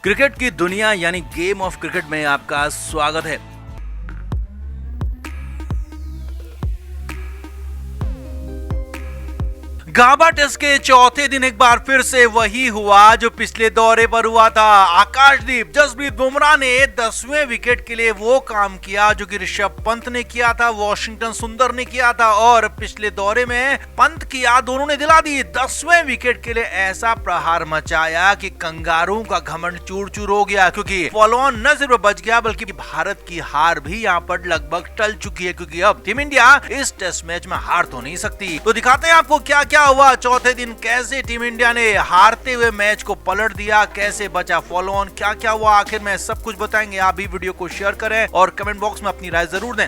Cricket की दुनिया यानी गेम ऑफ क्रिकेट में आपका स्वागत है। गाबा टेस्ट के चौथे दिन एक बार फिर से वही हुआ जो पिछले दौरे पर हुआ था। आकाशदीप जसप्रीत बुमराह ने 10वें विकेट के लिए वो काम किया जो कि ऋषभ पंत ने किया था, वॉशिंगटन सुंदर ने किया था और पिछले दौरे में पंत की याद दोनों ने दिला दी। 10वें विकेट के लिए ऐसा प्रहार मचाया कि कंगारुओं का घमंड चूर चूर हो गया, क्योंकि फॉलो ऑन न सिर्फ बच गया बल्कि भारत की हार भी यहाँ पर लगभग टल चुकी है, क्योंकि अब टीम इंडिया इस टेस्ट मैच में हार तो नहीं सकती। तो दिखाते हैं आपको क्या क्या हुआ चौथे दिन, कैसे टीम इंडिया ने हारते हुए मैच को पलट दिया, कैसे बचा फॉलो ऑन, क्या क्या हुआ आखिर में, सब कुछ बताएंगे। आप भी वीडियो को शेयर करें और कमेंट बॉक्स में अपनी राय जरूर दें।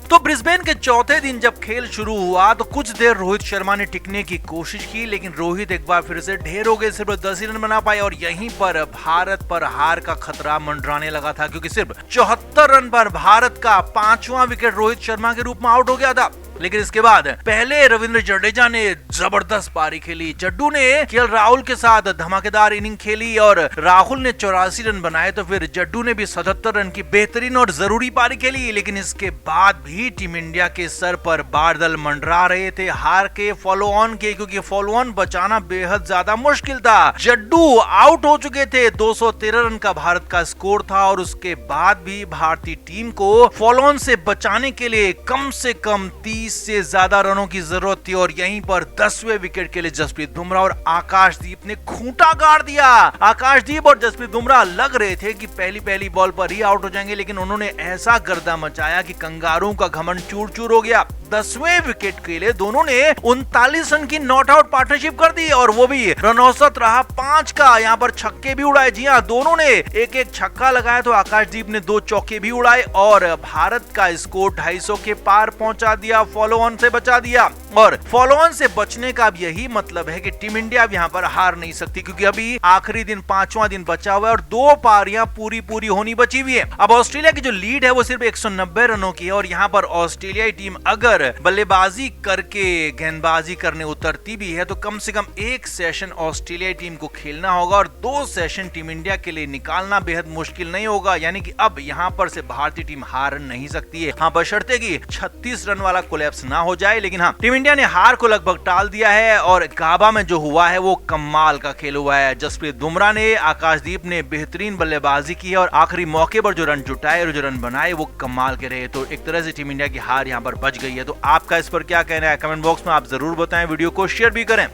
तो ब्रिस्बेन के चौथे दिन जब खेल शुरू हुआ तो कुछ देर रोहित शर्मा ने टिकने की कोशिश की, लेकिन रोहित एक बार फिर से ढेर हो गए, सिर्फ 10 ही रन बना पाए और यहीं पर भारत पर हार का खतरा मंडराने लगा था, क्योंकि सिर्फ 74 रन पर भारत का 5वां विकेट रोहित शर्मा के रूप में आउट हो गया था। लेकिन इसके बाद पहले रविंद्र जडेजा ने जबरदस्त पारी खेली, जड्डू ने केएल राहुल के साथ धमाकेदार इनिंग खेली और राहुल ने 84 रन बनाए, तो फिर जड्डू ने भी 77 रन की बेहतरीन और जरूरी पारी खेली। लेकिन इसके बाद भी टीम इंडिया के सर पर बादल मंडरा रहे थे हार के, फॉलो ऑन के, क्योंकि फॉलो ऑन बचाना बेहद ज्यादा मुश्किल था। जड्डू आउट हो चुके थे, 213 रन का भारत का स्कोर था और उसके बाद भी भारतीय टीम को फॉलो ऑन से बचाने के लिए कम से कम 30 से ज्यादा रनों की जरूरत थी और यहीं पर 10वें विकेट के लिए जसप्रीत बुमराह और आकाशदीप ने खूंटा गाड़ दिया। आकाशदीप और जसप्रीत बुमराह लग रहे थे कि पहली बॉल पर ही आउट हो जाएंगे, लेकिन उन्होंने ऐसा गर्दा मचाया कि कंगारुओं का घमंड चूर चूर हो गया। 10वें विकेट के लिए दोनों ने 39 रन की नॉट आउट पार्टनरशिप कर दी और वो भी रन औसत रहा 5 का। यहाँ पर छक्के भी उड़ाए, जी हाँ, दोनों ने एक एक छक्का लगाया, तो आकाशदीप ने 2 चौके भी उड़ाए और भारत का स्कोर 250 के पार पहुंचा दिया, फॉलो ऑन से बचा दिया। और फॉलो ऑन से बचने का अब यही मतलब है कि टीम इंडिया अब यहाँ पर हार नहीं सकती, क्योंकि अभी आखिरी दिन 5वां दिन बचा हुआ है और 2 पारियां पूरी होनी बची हुई है। अब ऑस्ट्रेलिया की जो लीड है वो सिर्फ 190 रनों की है और यहाँ पर ऑस्ट्रेलियाई टीम अगर बल्लेबाजी करके गेंदबाजी करने उतरती भी है तो कम से कम 1 सेशन ऑस्ट्रेलियाई टीम को खेलना होगा और 2 सेशन टीम इंडिया के लिए निकालना बेहद मुश्किल नहीं होगा, यानी कि अब यहाँ पर से भारतीय टीम हार नहीं सकती है। हाँ, बशर्ते कि 36 रन वाला कोलैप्स ना हो जाए, लेकिन हाँ, टीम इंडिया ने हार को लगभग टाल दिया है और गाबा में जो हुआ है वो कमाल का खेल हुआ है। जसप्रीत बुमराह ने, आकाशदीप ने बेहतरीन बल्लेबाजी की है और आखिरी मौके पर जो रन जुटाए और जो रन बनाए वो कमाल के रहे, तो एक तरह से टीम इंडिया की हार यहाँ पर बच गई है। तो आपका इस पर क्या कहना है कमेंट बॉक्स में आप जरूर बताएं, वीडियो को शेयर भी करें।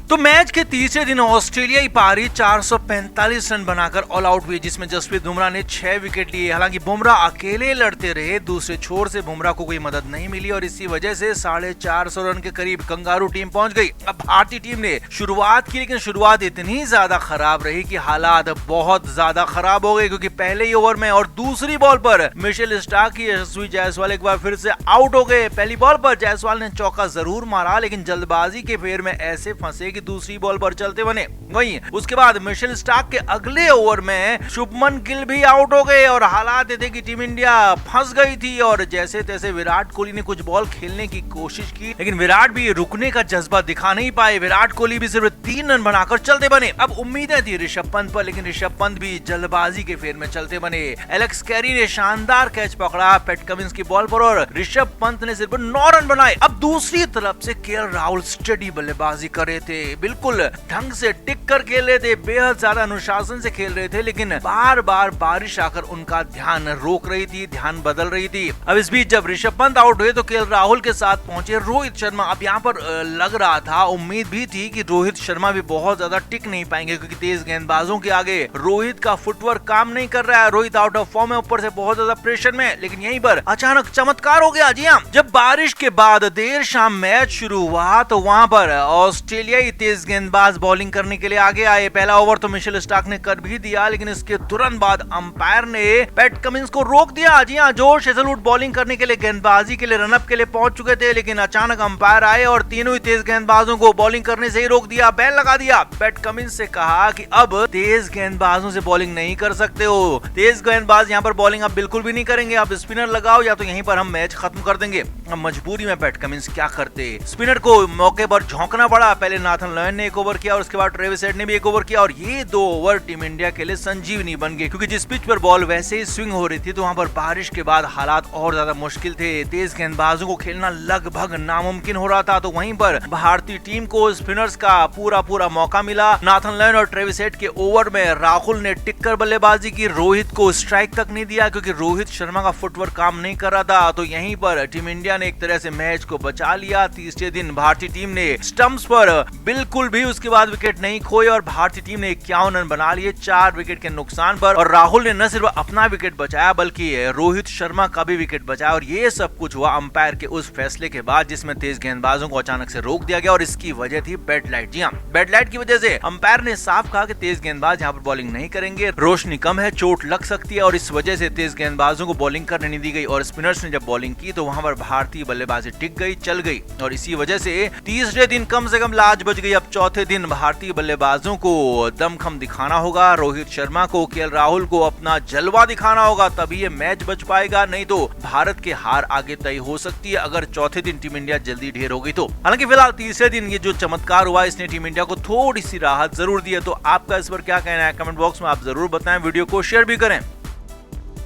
तो मैच के तीसरे दिन ऑस्ट्रेलियाई पारी 445 रन बनाकर ऑल आउट हुई, जिसमें जसप्रीत बुमराह ने 6 विकेट लिए। हालांकि बुमराह अकेले लड़ते रहे, दूसरे छोर से बुमराह को कोई मदद नहीं मिली और इसी वजह से 450 रन के करीब कंगारू टीम पहुंच गई। अब भारतीय टीम ने शुरुआत की, लेकिन शुरुआत इतनी ज्यादा खराब रही कि हालात बहुत ज्यादा खराब हो गए, क्योंकि पहले ही ओवर में और दूसरी बॉल पर मिशेल स्टार्क की यशस्वी जायसवाल एक बार फिर से आउट हो गए। पहली बॉल पर जायसवाल ने चौका जरूर मारा, लेकिन जल्दबाजी के फेर में ऐसे फंसे दूसरी बॉल पर चलते बने। वहीं उसके बाद मिशेल स्टार्क के अगले ओवर में शुभमन गिल भी आउट हो गए और हालात थे कि टीम इंडिया फंस गई थी और जैसे तैसे विराट कोहली ने कुछ बॉल खेलने की कोशिश की, लेकिन विराट भी रुकने का जज्बा दिखा नहीं पाए। विराट कोहली भी सिर्फ 3 रन बनाकर चलते बने। अब उम्मीदें थी ऋषभ पंत पर, लेकिन ऋषभ पंत भी जल्दबाजी के फेर में चलते बने। एलेक्स कैरी ने शानदार कैच पकड़ा पैट कमिंस की बॉल पर और ऋषभ पंत ने सिर्फ 9 रन बनाए। अब दूसरी तरफ से केएल राहुल स्टेडी बल्लेबाजी कर रहे थे, बिल्कुल ढंग से टिक कर खेल रहे थे, बेहद ज्यादा अनुशासन से खेल रहे थे, लेकिन बार बार बारिश आकर उनका ध्यान रोक रही थी, ध्यान बदल रही थी। अब इस बीच जब ऋषभ पंत आउट हुए तो केएल राहुल के साथ पहुंचे रोहित शर्मा। अब यहाँ पर लग रहा था, उम्मीद भी थी कि रोहित शर्मा भी बहुत ज्यादा टिक नहीं पाएंगे, क्योंकि तेज गेंदबाजों के आगे रोहित का फुटवर्क काम नहीं कर रहा है। रोहित आउट ऑफ फॉर्म है, ऊपर से बहुत ज्यादा प्रेशर में, लेकिन यहीं पर अचानक चमत्कार हो गया। जी हाँ, जब बारिश के बाद देर शाम मैच शुरू हुआ तो वहां पर ऑस्ट्रेलियाई तेज गेंदबाज बॉलिंग करने के लिए आगे आए। पहला ओवर तो मिशेल स्टार्क ने कर भी दिया, लेकिन इसके तुरंत बाद अंपायर ने पैट कमिंस को रोक दिया। जी हां, जोश हेजलवुड बॉलिंग करने के लिए, गेंदबाजी के लिए, रनअप के लिए पहुंच चुके थे, लेकिन अचानक अंपायर आए और तीनों ही तेज गेंदबाजों को बॉलिंग करने से ही रोक दिया, बैन लगा दिया। पैट कमिंस से कहा कि अब तेज गेंदबाजों से बॉलिंग नहीं कर सकते हो, तेज गेंदबाज यहाँ पर बॉलिंग अब बिल्कुल भी नहीं करेंगे, अब स्पिनर लगाओ या तो यहीं पर हम मैच खत्म कर देंगे। अब मजबूरी में पैट कमिंस क्या करते, स्पिनर को मौके पर झोंकना पड़ा। पहले ना नाथन लायन ने एक ओवर किया और उसके बाद ट्रेविस हेड ने भी एक ओवर किया और ये 2 ओवर टीम इंडिया के लिए संजीवनी बन गए, क्योंकि जिस पिच पर बॉल वैसे ही स्विंग हो रही थी तो वहां पर बारिश के बाद हालात और ज्यादा मुश्किल थे। तेज गेंदबाजों को खेलना लगभग नामुमकिन हो रहा था। तो वहीं पर भारतीय टीम को स्पिनर्स का पूरा मौका मिला। नाथन लायन और ट्रेविस हेड के ओवर में राहुल ने टिककर बल्लेबाजी की, रोहित को स्ट्राइक तक नहीं दिया क्योंकि रोहित शर्मा का फुटवर्क काम नहीं कर रहा था। तो यहीं पर टीम इंडिया ने एक तरह से मैच को बचा लिया। तीसरे दिन भारतीय टीम ने स्टंप्स पर बिल्कुल भी उसके बाद विकेट नहीं खोए और भारतीय टीम ने 51 रन बना लिए 4 विकेट के नुकसान पर। और राहुल ने न सिर्फ अपना विकेट बचाया बल्कि रोहित शर्मा का भी विकेट बचाया। और ये सब कुछ हुआ अंपायर के उस फैसले के बाद जिसमें तेज गेंदबाजों को अचानक से रोक दिया गया और इसकी वजह थी बैड लाइट। जी हाँ, बैड लाइट की वजह से अंपायर ने साफ कहा कि तेज गेंदबाज यहाँ पर बॉलिंग नहीं करेंगे, रोशनी कम है, चोट लग सकती है और इस वजह से तेज गेंदबाजों को बॉलिंग करने नहीं दी गई। और स्पिनर्स ने जब बॉलिंग की तो वहां पर भारतीय बल्लेबाजी टिक गई, चल गई और इसी वजह से तीसरे दिन कम से कम लाज बच गई। अब चौथे दिन भारतीय बल्लेबाजों को दमखम दिखाना होगा, रोहित शर्मा को, केएल राहुल को अपना जलवा दिखाना होगा, तभी ये मैच बच पाएगा, नहीं तो भारत की हार आगे तय हो सकती है अगर चौथे दिन टीम इंडिया जल्दी ढेर हो गई तो। हालांकि फिलहाल तीसरे दिन ये जो चमत्कार हुआ इसने टीम इंडिया को थोड़ी सी राहत जरूर दी है। तो आपका इस पर क्या कहना है कमेंट बॉक्स में आप जरूर बताएं, वीडियो को शेयर भी करें।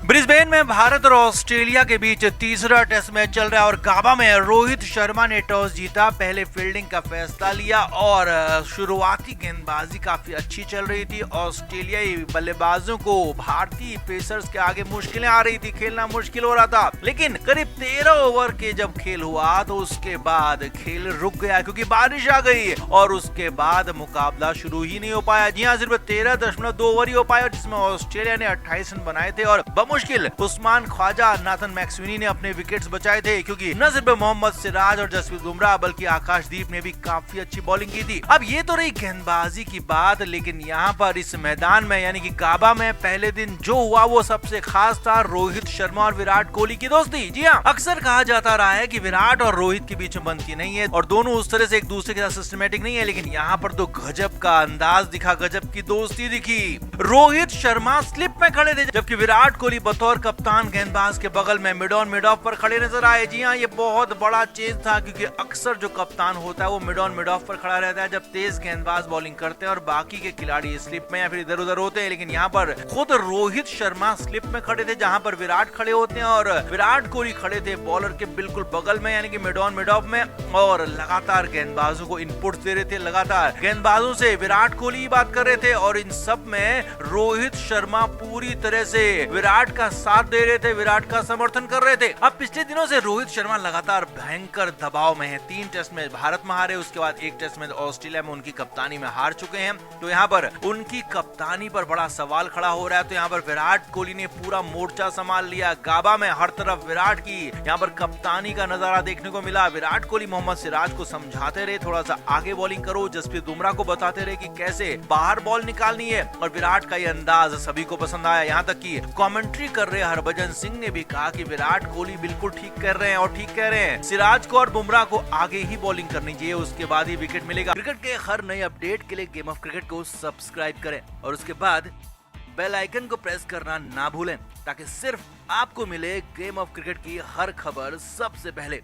ब्रिस्बेन में भारत और ऑस्ट्रेलिया के बीच तीसरा टेस्ट मैच चल रहा है और गाबा में रोहित शर्मा ने टॉस जीता, पहले फील्डिंग का फैसला लिया और शुरुआती गेंदबाजी काफी अच्छी चल रही थी। ऑस्ट्रेलियाई बल्लेबाजों को भारतीय पेसर्स के आगे मुश्किलें आ रही थी, खेलना मुश्किल हो रहा था। लेकिन करीब 13 ओवर के जब खेल हुआ तो उसके बाद खेल रुक गया क्योंकि बारिश आ गई और उसके बाद मुकाबला शुरू ही नहीं हो पाया। जी हाँ, सिर्फ 13.2 ओवर ही हो पाया जिसमें ऑस्ट्रेलिया ने 28 रन बनाए थे और मुश्किल उस्मान ख्वाजा, नाथन मैक्सवेनी ने अपने विकेट्स बचाए थे क्योंकि न सिर्फ मोहम्मद सिराज और जसप्रीत बुमराह बल्कि आकाशदीप ने भी काफी अच्छी बॉलिंग की थी। अब ये तो रही गेंदबाजी की बात, लेकिन यहाँ पर इस मैदान में यानी कि गाबा में पहले दिन जो हुआ वो सबसे खास था, रोहित शर्मा और विराट कोहली की दोस्ती। जी हाँ, अक्सर कहा जाता रहा है कि विराट और रोहित के बीच में बनती नहीं है और दोनों उस तरह से एक दूसरे के साथ सिस्टमेटिक नहीं है, लेकिन यहाँ पर तो गजब का अंदाज दिखा, गजब की दोस्ती दिखी। रोहित शर्मा स्लिप में खड़े थे जबकि विराट कोहली बतौर कप्तान गेंदबाज के बगल में मिड ऑन मिड ऑफ पर खड़े नजर आए। जी हाँ, ये बहुत बड़ा चेंज था क्योंकि अक्सर जो कप्तान होता है वो मिड ऑन मिड ऑफ पर खड़ा रहता है जब तेज गेंदबाज बॉलिंग करते हैं और बाकी के खिलाड़ी स्लिप में या फिर इधर उधर होते हैं। लेकिन यहाँ पर खुद रोहित शर्मा स्लिप में खड़े थे जहाँ पर विराट खड़े होते हैं और विराट कोहली खड़े थे बॉलर के बिल्कुल बगल में यानी कि मिड ऑन मिड ऑफ में और लगातार गेंदबाजों को इनपुट दे रहे थे, लगातार गेंदबाजों से विराट कोहली बात कर रहे थे और इन सब में रोहित शर्मा पूरी तरह से विराट का साथ दे रहे थे, विराट का समर्थन कर रहे थे। अब पिछले दिनों से रोहित शर्मा लगातार भयंकर दबाव में है, 3 टेस्ट में भारत में हारे, उसके बाद 1 टेस्ट में ऑस्ट्रेलिया में उनकी कप्तानी में हार चुके हैं। तो यहाँ पर उनकी कप्तानी पर बड़ा सवाल खड़ा हो रहा है। तो यहाँ पर विराट कोहली ने पूरा मोर्चा संभाल लिया, गाबा में हर तरफ विराट की यहाँ पर कप्तानी का नजारा देखने को मिला। विराट कोहली मोहम्मद सिराज को समझाते रहे थोड़ा सा आगे बॉलिंग करो, जसप्रीत बुमराह को बताते रहे कि कैसे बाहर बॉल निकालनी है और विराट का ये अंदाज सभी को पसंद आया। यहाँ तक कि कमेंट्री कर रहे हरभजन सिंह ने भी कहा कि विराट कोहली बिल्कुल ठीक कर रहे हैं और ठीक कह रहे हैं, सिराज को और बुमराह को आगे ही बॉलिंग करनी चाहिए, उसके बाद ही विकेट मिलेगा। क्रिकेट के हर नए अपडेट के लिए गेम ऑफ क्रिकेट को सब्सक्राइब करें और उसके बाद बेल आइकन को प्रेस करना ना भूलें ताकि सिर्फ आपको मिले गेम ऑफ क्रिकेट की हर खबर सबसे पहले।